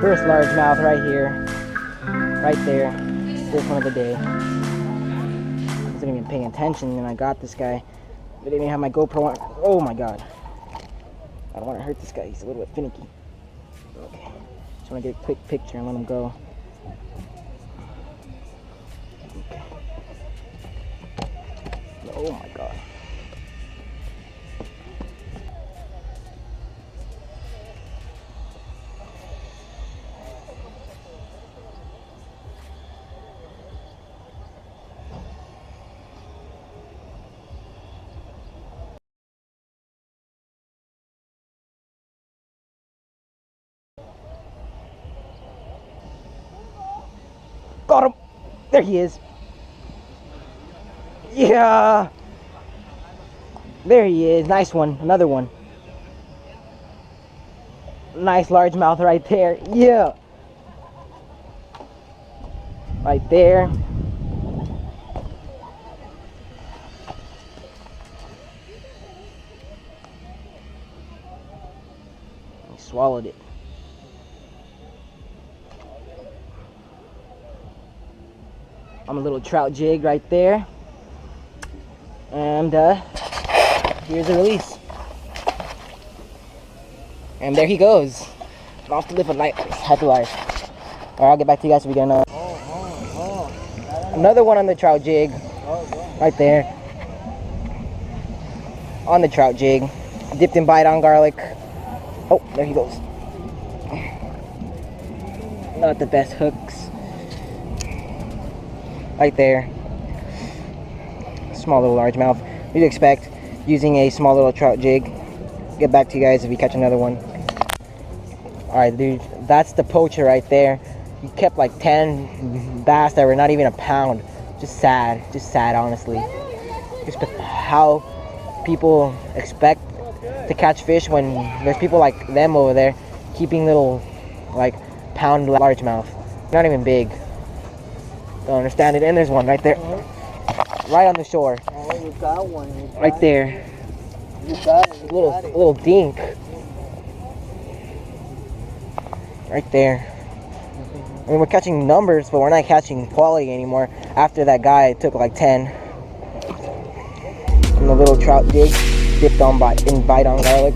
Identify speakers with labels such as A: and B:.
A: First largemouth right here. Right there. First one of the day. I wasn't even paying attention and I got this guy. But I didn't even have my GoPro on. Oh my god. I don't want to hurt this guy. He's a little bit finicky. Okay. Just want to get a quick picture and let him go. Okay. Oh my god. Got him! There he is. Yeah! There he is. Nice one. Another one. Nice largemouth right there. Yeah! Right there. He swallowed it. I'm a little trout jig right there. And here's the release. And there he goes. Off to live a happy life. Alright, I'll get back to you guys if we get another one on the trout jig. Right there. On the trout jig. Dipped in bite on garlic. Oh, there he goes. Not the best hooks. Right there. Small little largemouth. You'd expect using a small little trout jig. Get back to you guys if you catch another one. Alright, dude, that's the poacher right there. He kept like 10 bass that were not even a pound. Just sad, honestly. Just how people expect to catch fish when there's people like them over there keeping little like pound largemouth. Not even big. Don't understand it. And there's one right there. Right on the shore.
B: Oh, you got one.
A: Right there.
B: You got it.
A: A little dink. Right there. I mean, we're catching numbers, but we're not catching quality anymore. After that guy took like 10. And the little trout jig dipped on in bite on garlic.